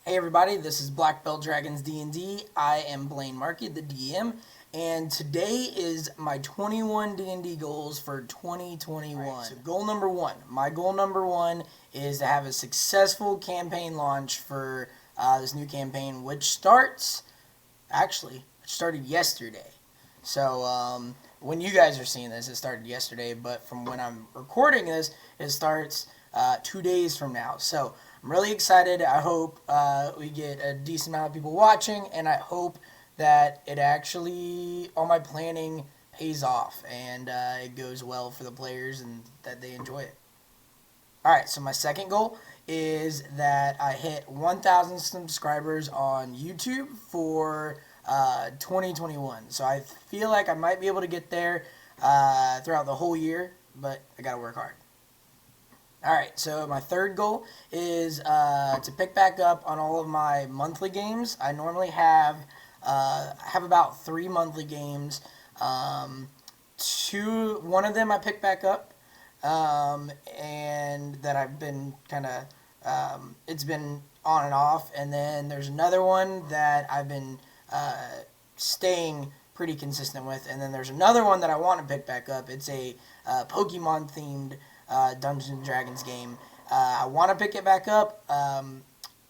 Hey everybody, this is Black Belt Dragons D&D. I am Blaine Markey, the DM, and today is my 21 D&D goals for 2021. Right, so goal number one. My goal number one is to have a successful campaign launch for this new campaign, which started yesterday. So when you guys are seeing this, it started yesterday, but from when I'm recording this, it starts 2 days from now. So I'm really excited. I hope we get a decent amount of people watching, and I hope that it actually, all my planning pays off and it goes well for the players and that they enjoy it. Alright, so my second goal is that I hit 1,000 subscribers on YouTube for 2021. So I feel like I might be able to get there throughout the whole year, but I gotta work hard. Alright, so my third goal is to pick back up on all of my monthly games. I normally have about 3 monthly games. One of them I picked back up, and that I've been kind of, it's been on and off. And then there's another one that I've been staying pretty consistent with. And then there's another one that I want to pick back up. It's a Pokemon themed Dungeons & Dragons game. I want to pick it back up.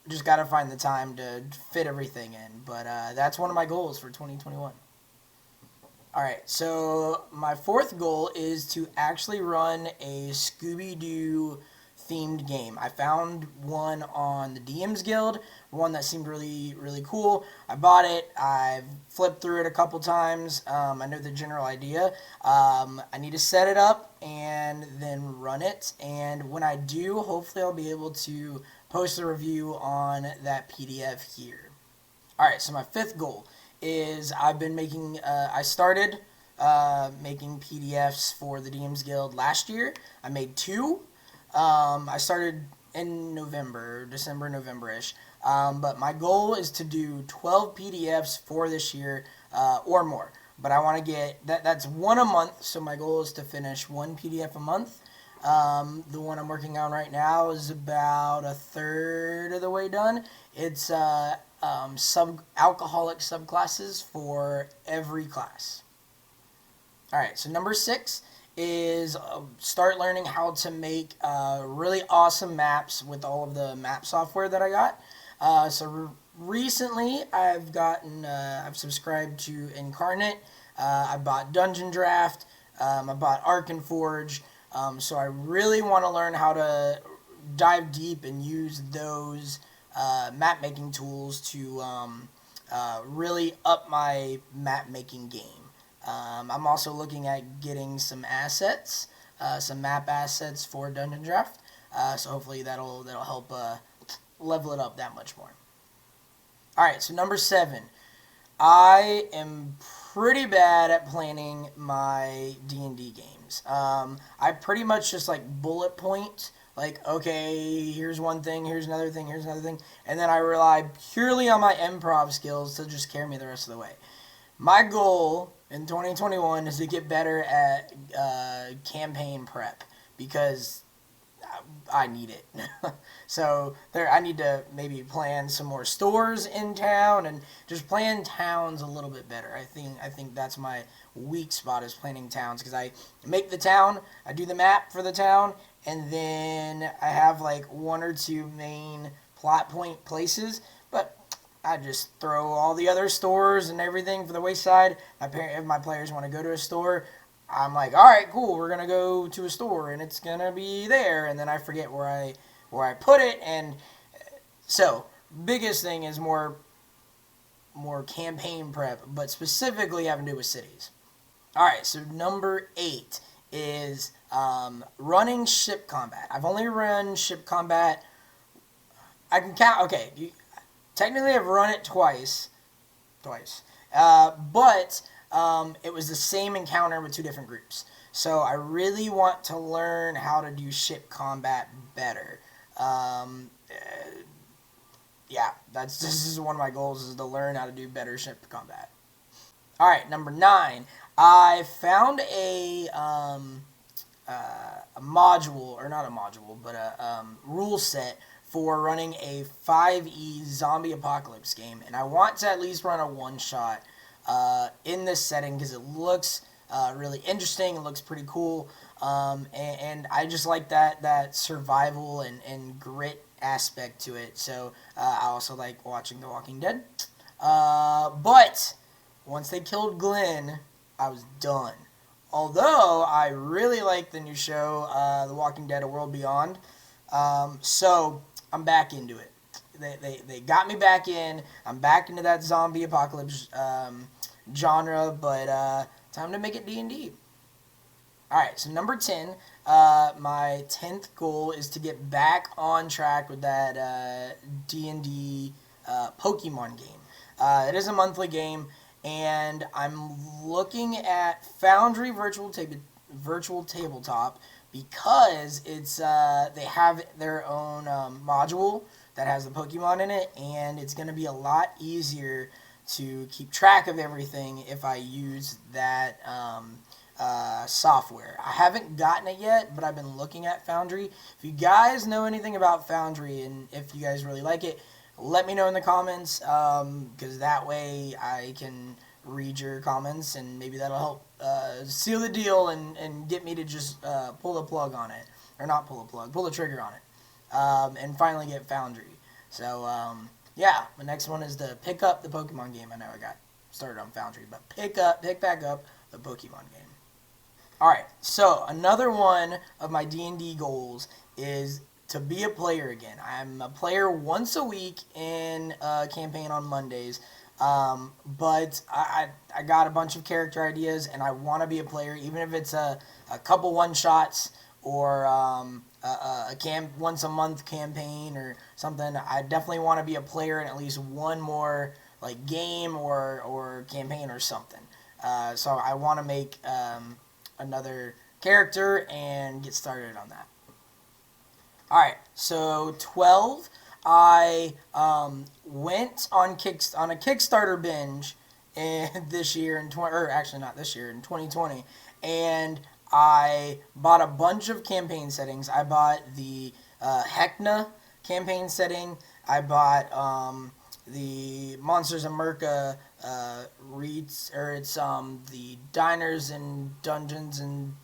Just got to find the time to fit everything in. But that's one of my goals for 2021. Alright, so my fourth goal is to actually run a ScoobyDoo themed game. I found one on the DMSGuild, one that seemed really, really cool. I bought it. I've flipped through it a couple times. I know the general idea. I need to set it up and then run it. And when I do, hopefully I'll be able to post a review on that PDF here. Alright, so my fifth goal is I've been making, I started making PDFs for the DMSGuild last year. I made 2. I started in December, November-ish. But my goal is to do 12 PDFs for this year, or more. But I want to get, that's one a month, so my goal is to finish 1 PDF a month. The one I'm working on right now is about a third of the way done. It's alcoholic subclasses for every class. Alright, so number 6 is start learning how to make really awesome maps with all of the map software that I got. Recently I've subscribed to Incarnate. I bought Dungeon Draft. I bought Arcane Forge. So I really want to learn how to dive deep and use those map making tools to really up my map making game. I'm also looking at getting some assets, some map assets for Dungeon Draft. So hopefully that'll help level it up that much more. Alright, so number 7. I am pretty bad at planning my D&D games. I pretty much just like bullet point, like, okay, here's one thing, here's another thing, here's another thing, and then I rely purely on my improv skills to just carry me the rest of the way. My goal in 2021 is to get better at campaign prep, because I need it. So I need to maybe plan some more stores in town and just plan towns a little bit better. I think that's my weak spot, is planning towns, because I make the town, I do the map for the town, and then I have like 1 or 2 main plot point places, but I just throw all the other stores and everything for the wayside. If my players want to go to a store, I'm like, all right, cool, we're gonna go to a store and it's gonna be there, and then I forget where I put it. And so biggest thing is more campaign prep, but specifically having to do with cities. All right, so number 8 is running ship combat. I've only run ship combat. I can count. Okay, technically I've run it twice, but it was the same encounter with 2 different groups. So I really want to learn how to do ship combat better. Yeah, this is one of my goals, is to learn how to do better ship combat. Alright, number 9. I found a module, or not a module, but a rule set for running a 5e zombie apocalypse game, and I want to at least run a one-shot in this setting because it looks really interesting. It looks pretty cool, and I just like that survival and grit aspect to it. So I also like watching The Walking Dead. But once they killed Glenn, I was done. Although I really like the new show, The Walking Dead: A World Beyond. So I'm back into it. They got me back in. I'm back into that zombie apocalypse genre, but time to make it D&D. Alright, so number 10, my 10th goal is to get back on track with that D&D Pokemon game. It is a monthly game, and I'm looking at Foundry Virtual Tabletop because it's they have their own module that has the Pokemon in it, and it's going to be a lot easier to keep track of everything if I use that software. I haven't gotten it yet, but I've been looking at Foundry. If you guys know anything about Foundry and if you guys really like it, let me know in the comments, because that way I can read your comments and maybe that'll help seal the deal and get me to just pull the plug on it. Or not pull the plug, pull the trigger on it. And finally get Foundry. So, yeah, the next one is to pick up the Pokemon game. I know I got started on Foundry, but pick back up the Pokemon game. Alright, so another one of my D&D goals is to be a player again. I'm a player once a week in a campaign on Mondays, but I got a bunch of character ideas, and I want to be a player, even if it's a couple one-shots or a once a month campaign or something. I definitely want to be a player in at least one more like game or campaign or something. So I want to make another character and get started on that. Alright, so 12, I went on a Kickstarter binge this year in 2020, and I bought a bunch of campaign settings. I bought the Hecna campaign setting. I bought the Monsters of Merca the Diners and Dungeons and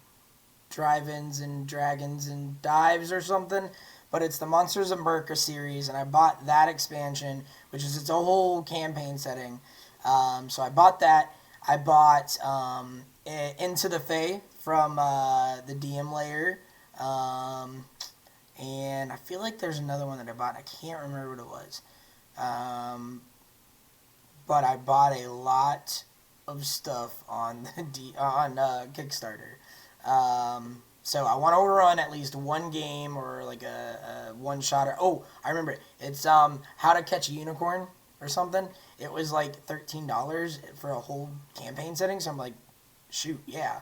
Drive-ins and Dragons and Dives or something, but it's the Monsters of Merca series, and I bought that expansion, which is its a whole campaign setting. So I bought that. I bought Into the Fae from the DM layer, and I feel like there's another one that I bought. I can't remember what it was, but I bought a lot of stuff on Kickstarter. So I want to run at least one game or like a one-shotter. Oh, I remember it. It's How to Catch a Unicorn or something. It was like $13 for a whole campaign setting, so I'm like, shoot, yeah.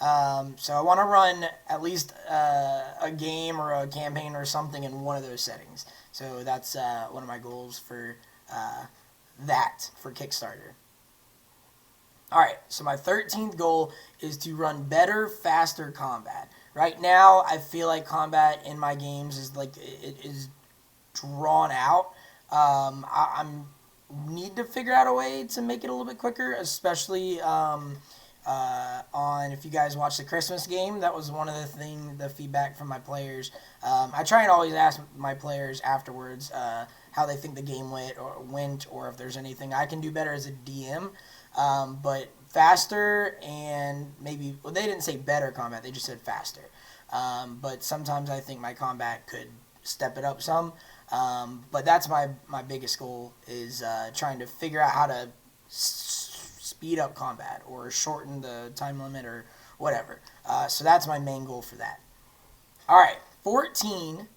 So I want to run at least a game or a campaign or something in one of those settings. So that's one of my goals for Kickstarter. Alright, so my 13th goal is to run better, faster combat. Right now, I feel like combat in my games is like, it is drawn out. I need to figure out a way to make it a little bit quicker, especially on, if you guys watch the Christmas game, that was one of the feedback from my players. I try and always ask my players afterwards how they think the game went, or if there's anything I can do better as a DM. But faster and maybe, well, they didn't say better combat, they just said faster. But sometimes I think my combat could step it up some. But that's my biggest goal, is trying to figure out how to speed up combat or shorten the time limit or whatever. So that's my main goal for that. Alright, 14.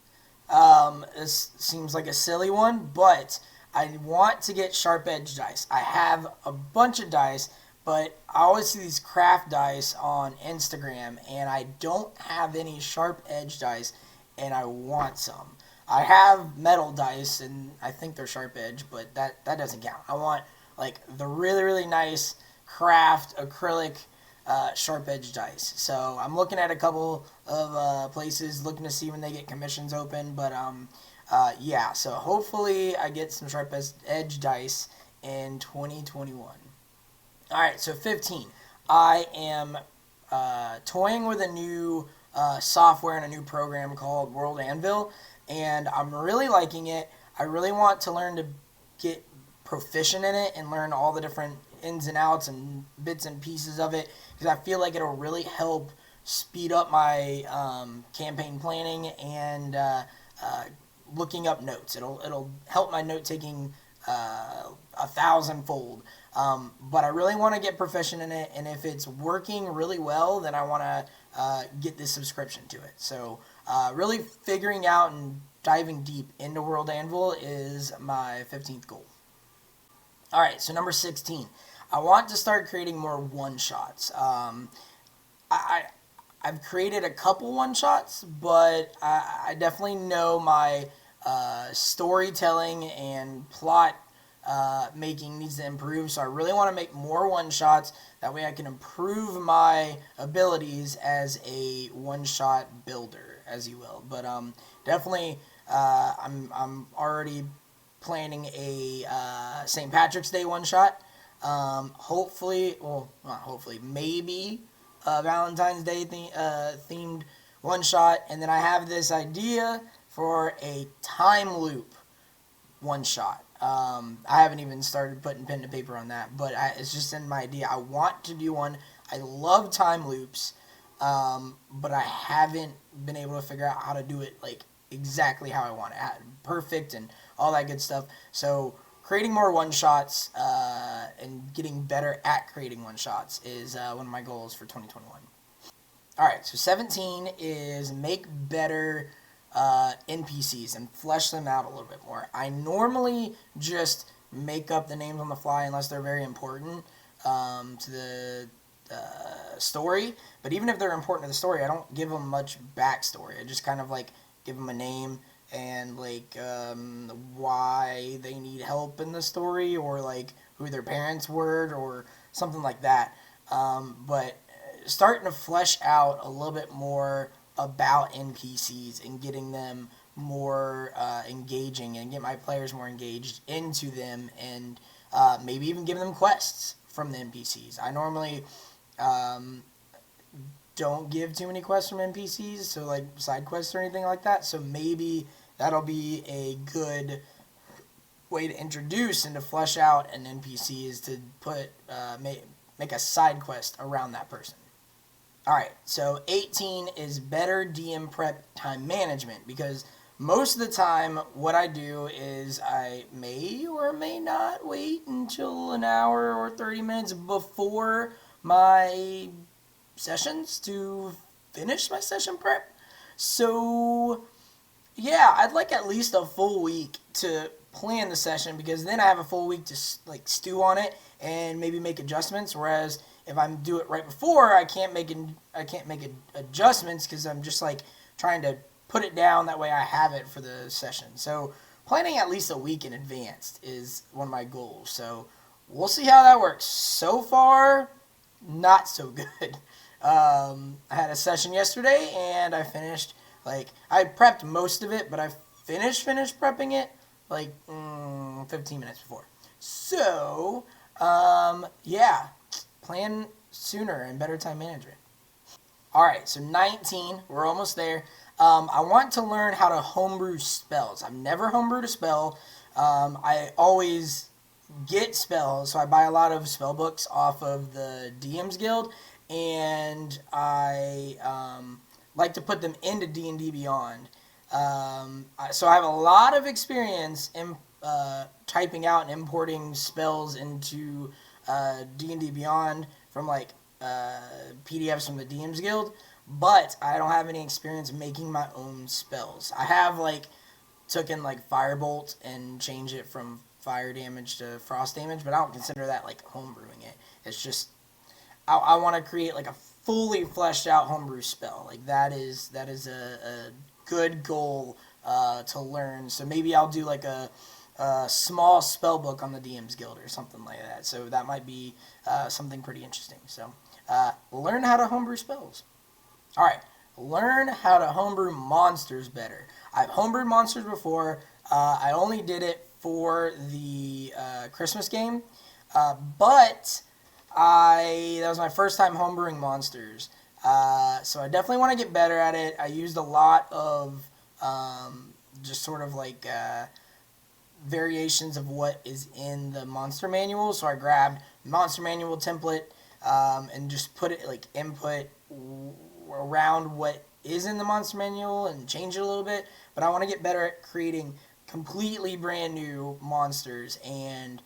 This seems like a silly one, but I want to get sharp edge dice. I have a bunch of dice, but I always see these craft dice on Instagram, and I don't have any sharp edge dice, and I want some. I have metal dice, and I think they're sharp edge, but that doesn't count. I want like the really, really nice craft acrylic sharp edge dice. So I'm looking at a couple of places, looking to see when they get commissions open, but yeah, so hopefully I get some sharp edge dice in 2021. Alright, so 15. I am toying with a new software and a new program called World Anvil, and I'm really liking it. I really want to learn to get proficient in it and learn all the different ins and outs and bits and pieces of it, because I feel like it'll really help speed up my campaign planning and looking up notes. It'll help my note taking 1,000-fold. But I really want to get proficient in it, and if it's working really well, then I want to get this subscription to it. So really figuring out and diving deep into World Anvil is my 15th goal. Alright, so number 16. I want to start creating more one-shots. I've created a couple one-shots, but I definitely know my storytelling and plot making needs to improve, so I really want to make more one-shots. That way I can improve my abilities as a one-shot builder, as you will. But definitely I'm already planning a St. Patrick's Day one-shot. Hopefully, well, not hopefully, maybe Valentine's Day themed one-shot. And then I have this idea for a time loop one-shot. I haven't even started putting pen to paper on that, but it's just in my idea. I want to do one. I love time loops, but I haven't been able to figure out how to do it like exactly how I want it, perfect and all that good stuff. So creating more one-shots and getting better at creating one-shots is one of my goals for 2021. Alright, so 17 is make better NPCs and flesh them out a little bit more. I normally just make up the names on the fly unless they're very important to the story. But even if they're important to the story, I don't give them much backstory. I just kind of like give them a name and like why they need help in the story, or like who their parents were, or something like that. But starting to flesh out a little bit more about NPCs and getting them more engaging, and get my players more engaged into them, and maybe even give them quests from the NPCs. I normally don't give too many quests from NPCs, so like side quests or anything like that. So maybe that'll be a good way to introduce and to flesh out an NPC, is to put make a side quest around that person. Alright, so 18 is better DM prep time management, because most of the time what I do is I may or may not wait until an hour or 30 minutes before my sessions to finish my session prep. So yeah, I'd like at least a full week to plan the session, because then I have a full week to like stew on it and maybe make adjustments. Whereas if I do it right before, I can't make adjustments, because I'm just like trying to put it down. That way I have it for the session. So planning at least a week in advance is one of my goals. So we'll see how that works. So far, not so good. I had a session yesterday and I finished, like, I prepped most of it, but I finished prepping it like 15 minutes before. So yeah, plan sooner and better time management. Alright, so 19, we're almost there. I want to learn how to homebrew spells. I've never homebrewed a spell. I always get spells, so I buy a lot of spell books off of the DM's Guild, and I like to put them into D&D Beyond. So I have a lot of experience in typing out and importing spells into D&D Beyond from like PDFs from the DM's Guild, but I don't have any experience making my own spells. I have like taken like Firebolt and changed it from fire damage to frost damage, but I don't consider that like homebrewing it. It's just I want to create like a fully fleshed out homebrew spell. Like that is a good goal to learn. So maybe I'll do like a small spell book on the DM's Guild or something like that. So that might be something pretty interesting. So learn how to homebrew spells. Alright, learn how to homebrew monsters better. I've homebrewed monsters before. I only did it for the Christmas game, but that was my first time homebrewing monsters. So I definitely want to get better at it. I used a lot of just sort of like variations of what is in the monster manual. So I grabbed monster manual template and just put it like input around what is in the monster manual and change it a little bit. But I want to get better at creating completely brand new monsters and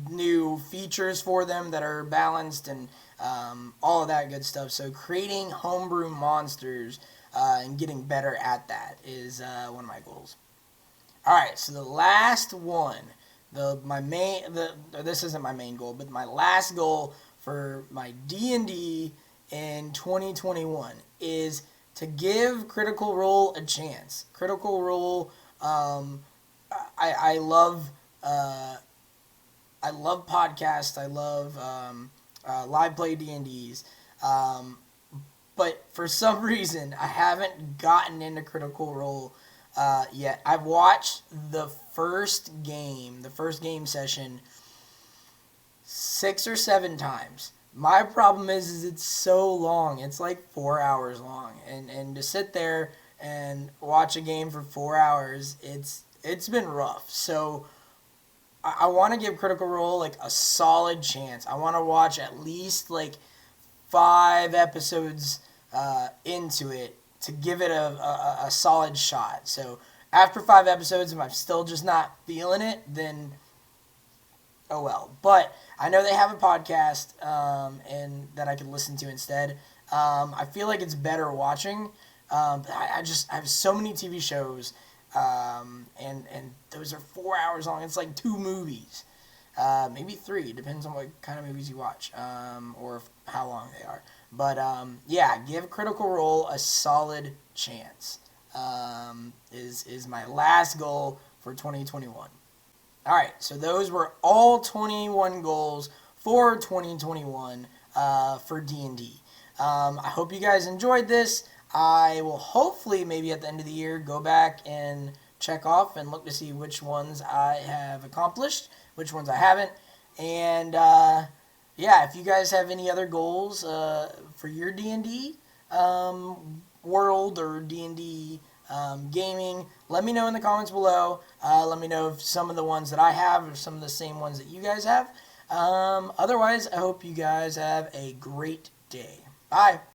new features for them that are balanced and all of that good stuff. So creating homebrew monsters and getting better at that is one of my goals. All right, so the last one, this isn't my main goal, but my last goal for my D&D in 2021 is to give Critical Role a chance. Critical Role, I love podcasts. I love live play D&Ds. But for some reason, I haven't gotten into Critical Role yet. I've watched the first game session 6 or 7 times. My problem is it's so long. It's like 4 hours long. And to sit there and watch a game for 4 hours, it's been rough. So I want to give Critical Role like a solid chance. I want to watch at least like 5 episodes into it to give it a solid shot. So after 5 episodes, if I'm still just not feeling it, then oh well. But I know they have a podcast and that I can listen to instead. I feel like it's better watching. I have so many TV shows, and those are 4 hours long. It's like 2 movies, maybe 3. Depends on what kind of movies you watch, or how long they are. But yeah, give Critical Role a solid chance. Is my last goal for 2021. All right, so those were all 21 goals for 2021 for D&D. I hope you guys enjoyed this. I will hopefully maybe at the end of the year go back and check off and look to see which ones I have accomplished, which ones I haven't. And yeah, if you guys have any other goals for your D&D world or D&D gaming, let me know in the comments below. Let me know if some of the ones that I have are some of the same ones that you guys have. Otherwise, I hope you guys have a great day. Bye.